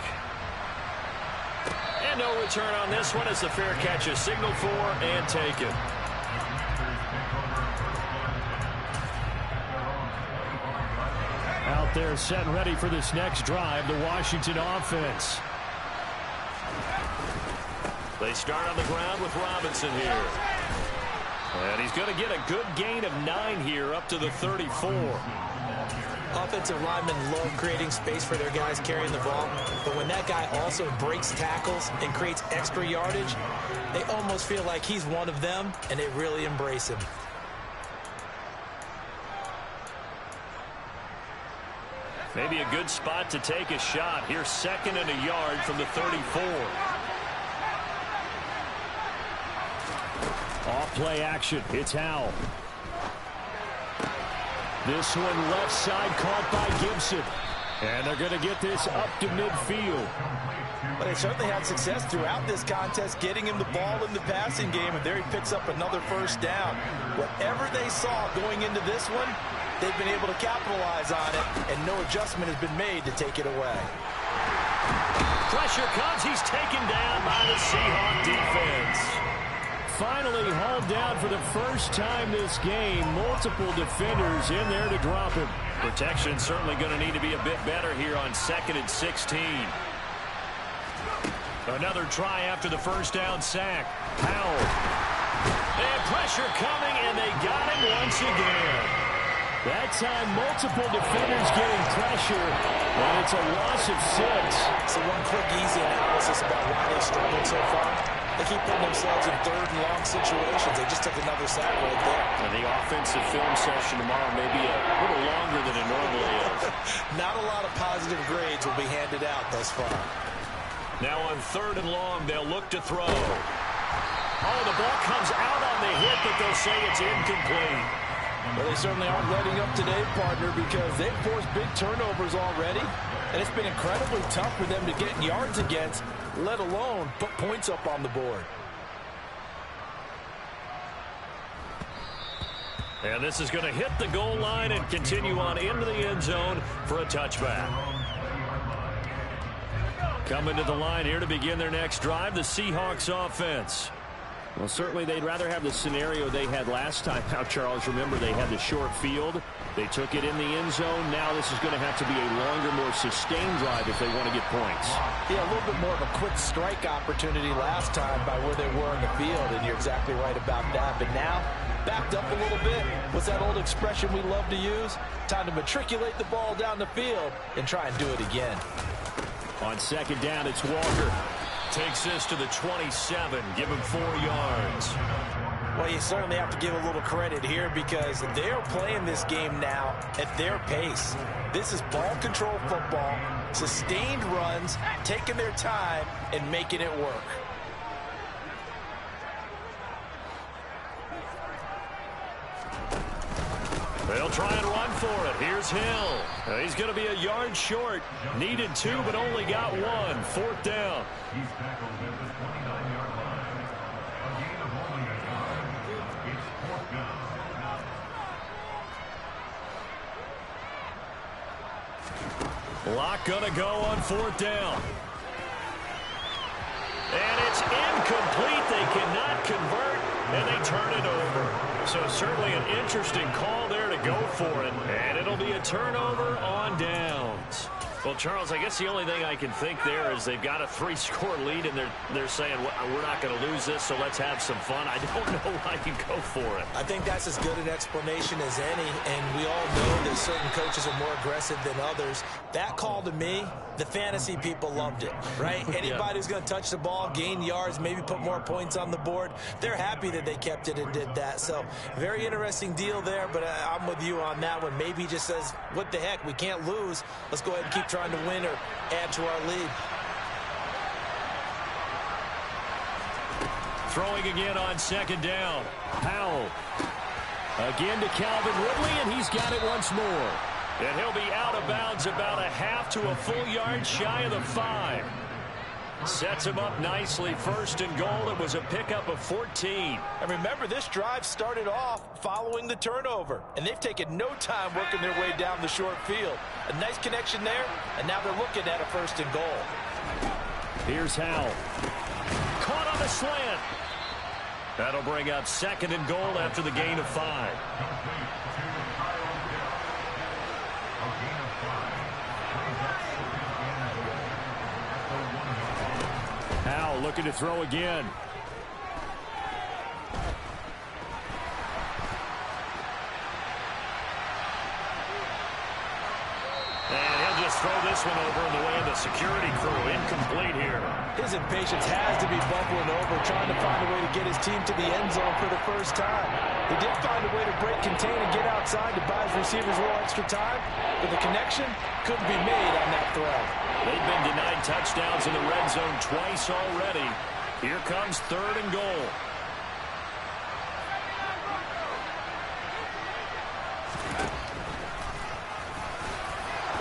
And no return on this one as the fair catch is signaled for and taken. Out there set and ready for this next drive, the Washington offense. They start on the ground with Robinson here. And he's going to get a good gain of 9 here up to the 34. Offensive linemen love creating space for their guys carrying the ball, but when that guy also breaks tackles and creates extra yardage, they almost feel like he's one of them, and they really embrace him. Maybe a good spot to take a shot. Here's 2nd and a yard from the 34. Off play action. It's Howell. This one left side caught by Gibson. And they're going to get this up to midfield. But they certainly had success throughout this contest getting him the ball in the passing game, and there he picks up another 1st down. Whatever they saw going into this one, they've been able to capitalize on it, and no adjustment has been made to take it away. Pressure comes. He's taken down by the Seahawk defense. Finally hauled down for the first time this game. Multiple defenders in there to drop him. Protection certainly going to need to be a bit better here on 2nd and 16. Another try after the 1st down sack. Howell. And pressure coming, and they got him once again. That time, multiple defenders getting pressure, and it's a loss of 6. So one quick, easy analysis about why they struggled so far. They keep putting themselves in 3rd and long situations. They just took another sack right there. And the offensive film session tomorrow may be a little longer than it normally is. Not a lot of positive grades will be handed out thus far. Now on 3rd and long, they'll look to throw. Oh, the ball comes out on the hit, but they'll say it's incomplete. Well, they certainly aren't letting up today, partner, because they've forced big turnovers already, and it's been incredibly tough for them to get yards against, let alone put points up on the board. And this is going to hit the goal line and continue on into the end zone for a touchback. Coming to the line here to begin their next drive, the Seahawks offense. Well, certainly they'd rather have the scenario they had last time out, Charles. Remember, they had the short field. They took it in the end zone. Now this is going to have to be a longer, more sustained drive if they want to get points. Yeah, a little bit more of a quick strike opportunity last time by where they were in the field, and you're exactly right about that. But now, backed up a little bit. What's that old expression we love to use? Time to matriculate the ball down the field and try and do it again. On 2nd down, it's Walker. Takes this to the 27. Give him 4 yards. Well, you certainly have to give a little credit here because they're playing this game now at their pace. This is ball control football, sustained runs, taking their time, and making it work. They'll try and run for it. Here's Hill. He's going to be a yard short. Needed 2, but only got 1. 4th down. He's tackled at the 29-yard line. A gain of 1 yard. It's 4th down. Locke going to go on 4th down. And it's incomplete. They cannot convert. and they turn it over. So certainly an interesting call there to go for it, and it'll be a turnover on downs. Well, Charles, I guess the only thing I can think there is they've got a 3-score lead, and they're saying, we're not going to lose this, so let's have some fun. I don't know why you go for it. I think that's as good an explanation as any, and we all know that certain coaches are more aggressive than others. That call to me, the fantasy people loved it, right? Anybody who's going to touch the ball, gain yards, maybe put more points on the board, they're happy that they kept it and did that. So very interesting deal there, but I'm with you on that one. Maybe he just says, what the heck, we can't lose. Let's go ahead and keep trying to win or add to our lead. Throwing again on second down. Powell. Again to Calvin Ridley, and he's got it once more. And he'll be out of bounds about a half to a full yard shy of the 5. Sets him up nicely. First and goal. It was a pickup of 14. And remember, this drive started off following the turnover, and they've taken no time working their way down the short field. A nice connection there, and now they're looking at a first and goal. Here's Howell. Caught on the slant. That'll bring up second and goal after the gain of 5. Howell looking to throw again. And he'll just throw this one over in the way of the security crew. Incomplete here. His impatience has to be bubbling over, trying to find a way to get his team to the end zone for the first time. He did find a way to break contain and get outside to buy his receivers a little extra time, but the connection couldn't be made on that throw. They've been denied touchdowns in the red zone twice already. Here comes third and goal.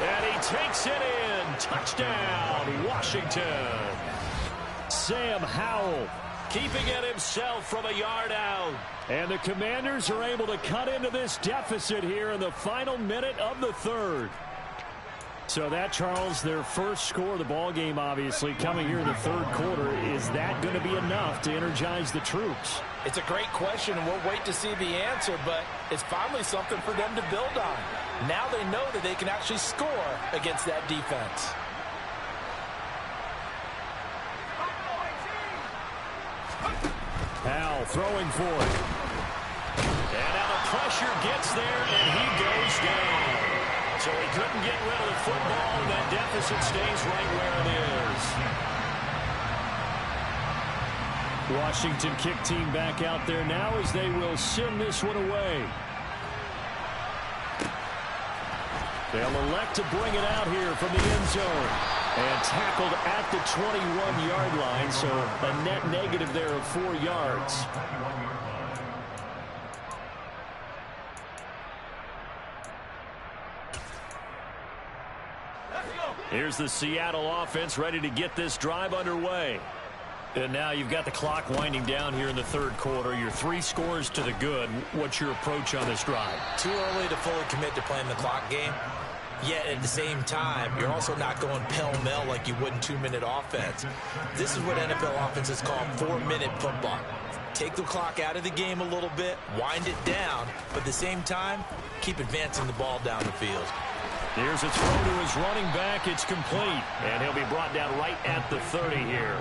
And he takes it in. Touchdown, Washington. Sam Howell keeping it himself from a yard out. And the Commanders are able to cut into this deficit here in the final minute of the third. So that, Charles, their first score of the ball game, obviously, coming here in the third quarter. Is that going to be enough to energize the troops? It's a great question, and we'll wait to see the answer, but it's finally something for them to build on. Now they know that they can actually score against that defense. Howell throwing for it. And now the pressure gets there, and he goes down. So he couldn't get rid of the football, and that deficit stays right where it is. Washington kick team back out there now as they will send this one away. They'll elect to bring it out here from the end zone. And tackled at the 21-yard line, so a net negative there of 4 yards. Here's the Seattle offense ready to get this drive underway. And now you've got the clock winding down here in the third quarter. You're 3 scores to the good. What's your approach on this drive? Too early to fully commit to playing the clock game. Yet at the same time, you're also not going pell-mell like you would in 2-minute offense. This is what NFL offenses call 4-minute football. Take the clock out of the game a little bit, wind it down, but at the same time, keep advancing the ball down the field. Here's a throw to his running back. It's complete. And he'll be brought down right at the 30 here.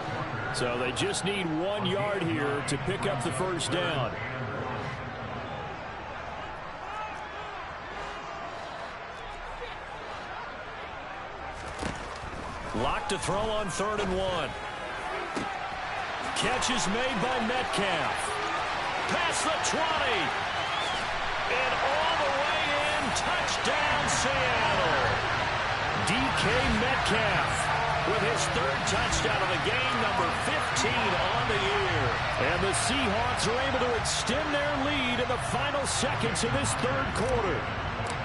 So they just need 1 yard here to pick up the first down. Locked to throw on 3rd and 1. Catch is made by Metcalf. Past the 20. And all the way in. Touchdown, Seattle. DK Metcalf with his 3rd touchdown of the game, number 15 on the year. And the Seahawks are able to extend their lead in the final seconds of this third quarter.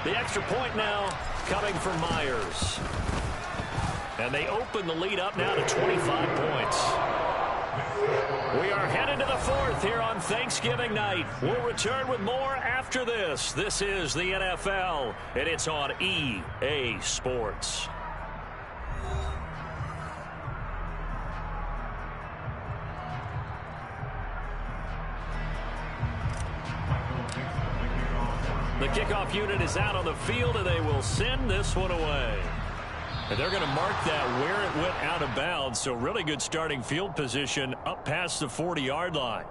The extra point now coming from Myers. And they open the lead up now to 25 points. We are headed to the 4th here on Thanksgiving night. We'll return with more after this. This is the NFL, and it's on EA Sports. The kickoff unit is out on the field, and they will send this one away. And they're going to mark that where it went out of bounds, so really good starting field position up past the 40-yard line.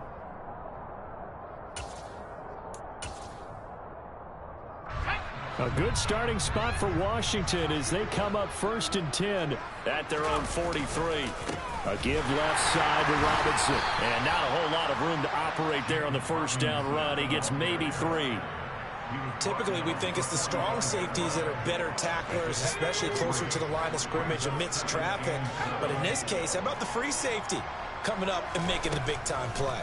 A good starting spot for Washington as they come up 1st and 10 at their own 43. A give left side to Robinson. And not a whole lot of room to operate there on the first down run. He gets maybe 3. Typically, we think it's the strong safeties that are better tacklers, especially closer to the line of scrimmage amidst traffic. But in this case, how about the free safety coming up and making the big-time play?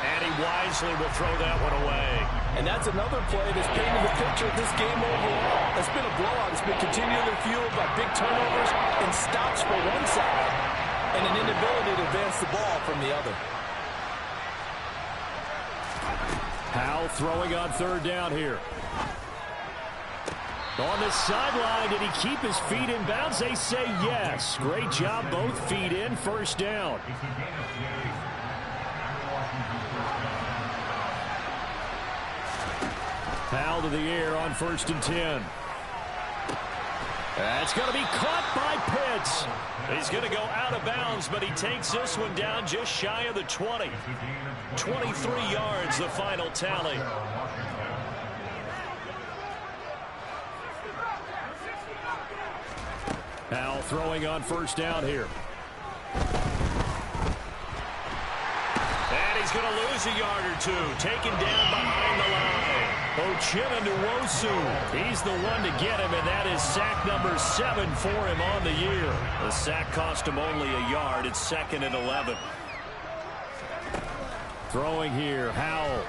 And he wisely will throw that one away. And that's another play that's painted the picture of this game overall. It's been a blowout. It's been continually fueled by big turnovers and stops for one side and an inability to advance the ball from the other. Howell throwing on 3rd down here. On the sideline, did he keep his feet in bounds? They say yes. Great job, both feet in, 1st down. Howell to the air on 1st and 10. That's going to be caught by Pitts. He's going to go out of bounds, but he takes this one down just shy of the 20. 23 yards, the final tally. Howell throwing on 1st down here. And he's going to lose a yard or 2. Taken down behind the line. Uchenna-Nwosu, he's the one to get him, and that is sack number 7 for him on the year. The sack cost him only a yard. It's 2nd and 11. Throwing here, Howell.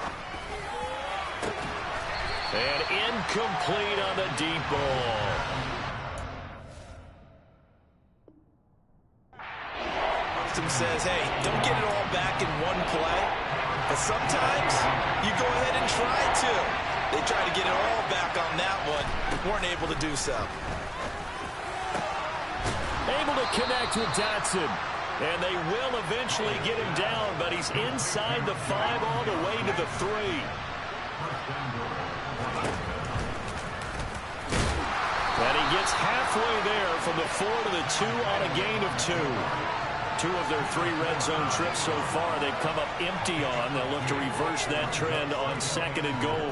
And incomplete on the deep ball. Says, hey, don't get it all back in one play, but sometimes you go ahead and try to. They tried to get it all back on that one, weren't able to do so. Able to connect with Dotson, and they will eventually get him down, but he's inside the 5 all the way to the 3. And he gets halfway there from the 4 to the 2 on a gain of 2. 2 of their 3 red zone trips so far they've come up empty on. They'll look to reverse that trend on 2nd and goal.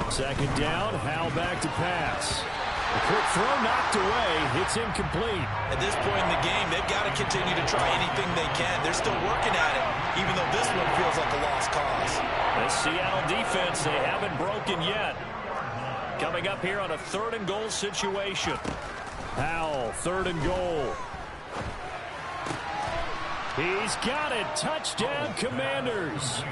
2nd down, Howell back to pass. A quick throw knocked away. It's incomplete. At this point in the game, they've got to continue to try anything they can. They're still working at it, even though this one feels like a lost cause. The Seattle defense, they haven't broken yet. Coming up here on a 3rd and goal situation. Howell, 3rd and goal. He's got it. Touchdown, Commanders.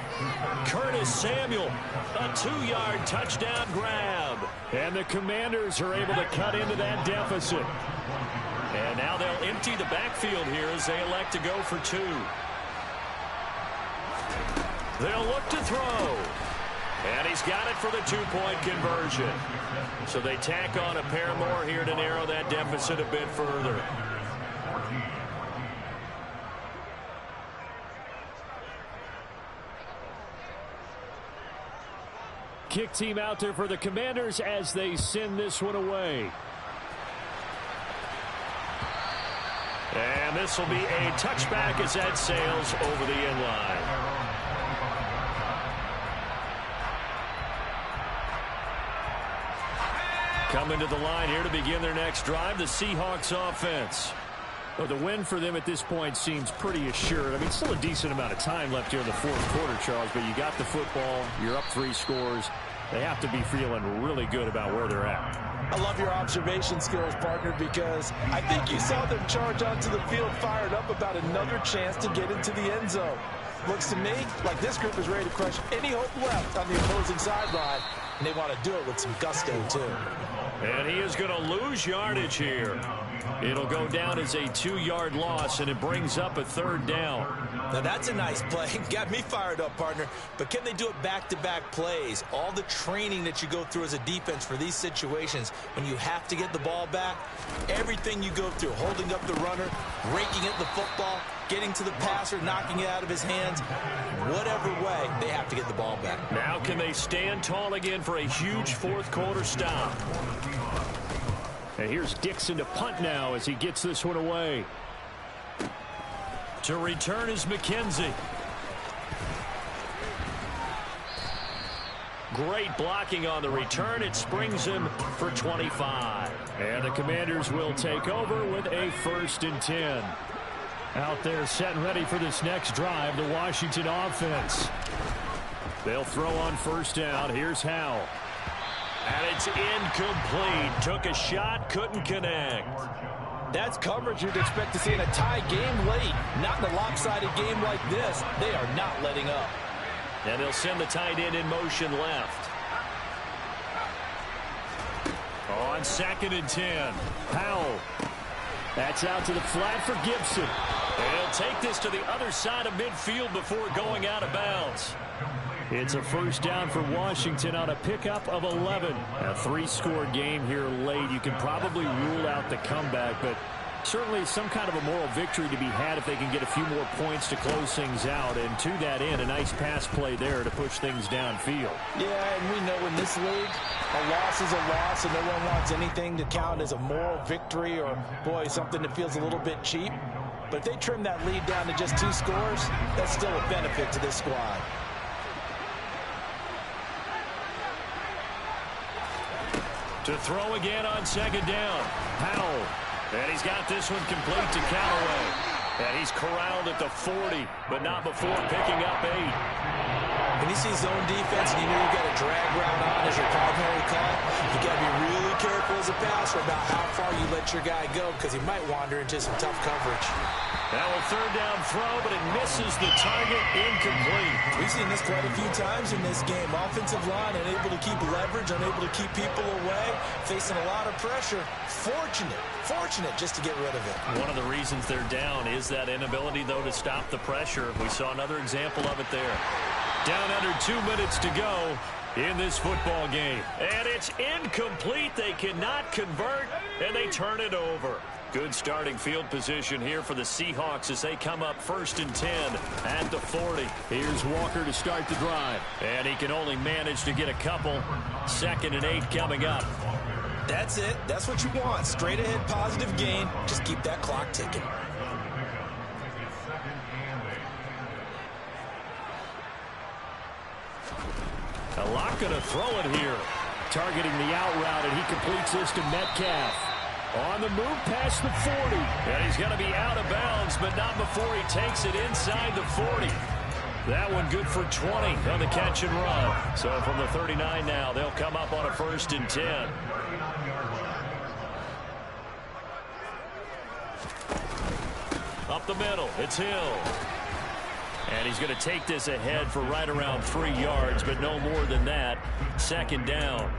Curtis Samuel, a 2-yard touchdown grab. And the Commanders are able to cut into that deficit. And now they'll empty the backfield here as they elect to go for 2. They'll look to throw. And he's got it for the 2-point conversion. So they tack on a pair more here to narrow that deficit a bit further. Kick team out there for the Commanders as they send this one away. And this will be a touchback as that sails over the end line. Coming to the line here to begin their next drive, the Seahawks offense. Well, the win for them at this point seems pretty assured. I mean, still a decent amount of time left here in the 4th quarter, Charles, but you got the football, you're up 3 scores. They have to be feeling really good about where they're at. I love your observation skills, partner, because I think you saw them charge onto the field fired up about another chance to get into the end zone. Looks to me like this group is ready to crush any hope left on the opposing sideline, and they want to do it with some gusto, too. And he is going to lose yardage here. It'll go down as a 2-yard loss, and it brings up a 3rd down. Now that's a nice play. Got me fired up, partner. But can they do it back-to-back plays? All the training that you go through as a defense for these situations, when you have to get the ball back, everything you go through, holding up the runner, raking at the football, getting to the passer, knocking it out of his hands, whatever way, they have to get the ball back. Now can they stand tall again for a huge fourth quarter stop? And here's Dixon to punt now as he gets this one away. To return is McKenzie. Great blocking on the return. It springs him for 25. And the Commanders will take over with a 1st and 10. Out there set and ready for this next drive, the Washington offense. They'll throw on 1st down. Here's Howell. And it's incomplete. Took a shot, couldn't connect. That's coverage you'd expect to see in a tie game late. Not in a lopsided game like this. They are not letting up. And they'll send the tight end in motion left. On 2nd and 10. Howell. That's out to the flat for Gibson. And he'll take this to the other side of midfield before going out of bounds. It's a 1st down for Washington on a pickup of 11. A 3-score game here late. You can probably rule out the comeback, but certainly some kind of a moral victory to be had if they can get a few more points to close things out. And to that end, a nice pass play there to push things downfield. Yeah, and we know in this league, a loss is a loss, and no one wants anything to count as a moral victory or, boy, something that feels a little bit cheap. But if they trim that lead down to just 2 scores, that's still a benefit to this squad. To throw again on 2nd down. Howell. And he's got this one complete to Callaway. And he's corralled at the 40, but not before picking up 8. When you see zone defense and you know you've got a drag route on as your primary call, you got to be really careful as a passer about how far you let your guy go because he might wander into some tough coverage. Now a 3rd down throw, but it misses the target, incomplete. We've seen this quite a few times in this game. Offensive line unable to keep leverage, unable to keep people away, facing a lot of pressure. Fortunate just to get rid of it. One of the reasons they're down is that inability, though, to stop the pressure. We saw another example of it there. Down under 2 minutes to go in this football game. And it's incomplete. They cannot convert, and they turn it over. Good starting field position here for the Seahawks as they come up 1st and 10 at the 40. Here's Walker to start the drive. And he can only manage to get a couple. 2nd and 8 coming up. That's it. That's what you want. Straight ahead positive gain. Just keep that clock ticking. A lot going to throw it here. Targeting the out route, and he completes this to Metcalf. On the move past the 40. And he's going to be out of bounds, but not before he takes it inside the 40. That one good for 20 on the catch and run. So from the 39 now, they'll come up on a 1st and 10. Up the middle, it's Hill. And he's going to take this ahead for right around 3 yards, but no more than that. 2nd down.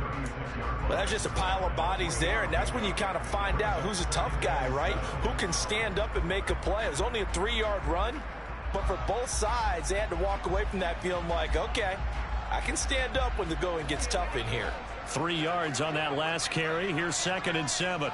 Well, that's just a pile of bodies there, and that's when you kind of find out who's a tough guy, right? Who can stand up and make a play. It was only a 3-yard run, but for both sides, they had to walk away from that feeling like, okay, I can stand up when the going gets tough in here. 3 yards on that last carry. Here's 2nd and 7.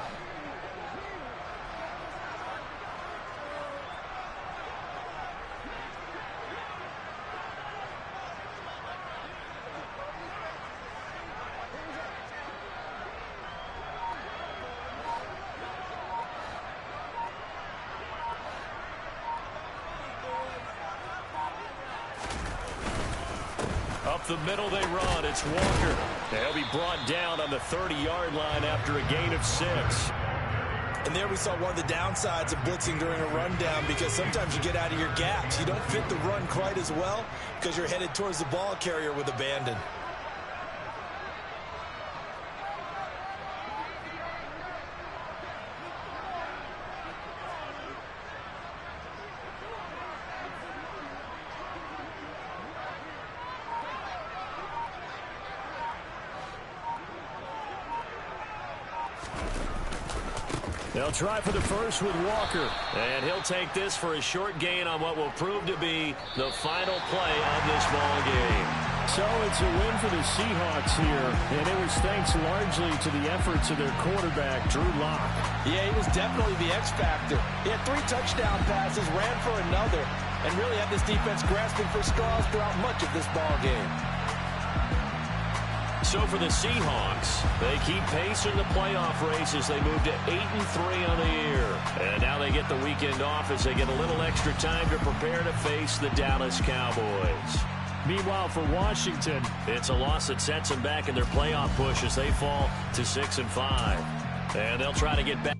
Up the middle they run. It's Walker. They'll be brought down on the 30-yard line after a gain of 6. And there we saw one of the downsides of blitzing during a rundown because sometimes you get out of your gaps. You don't fit the run quite as well because you're headed towards the ball carrier with abandon. They'll try for the first with Walker. And he'll take this for a short gain on what will prove to be the final play of this ball game. So it's a win for the Seahawks here, and it was thanks largely to the efforts of their quarterback, Drew Lock. Yeah, he was definitely the X factor. He had 3 touchdown passes, ran for another, and really had this defense grasping for straws throughout much of this ball game. So for the Seahawks, they keep pace in the playoff race as they move to 8-3 on the year. And now they get the weekend off as they get a little extra time to prepare to face the Dallas Cowboys. Meanwhile, for Washington, it's a loss that sets them back in their playoff push as they fall to 6-5. And they'll try to get back.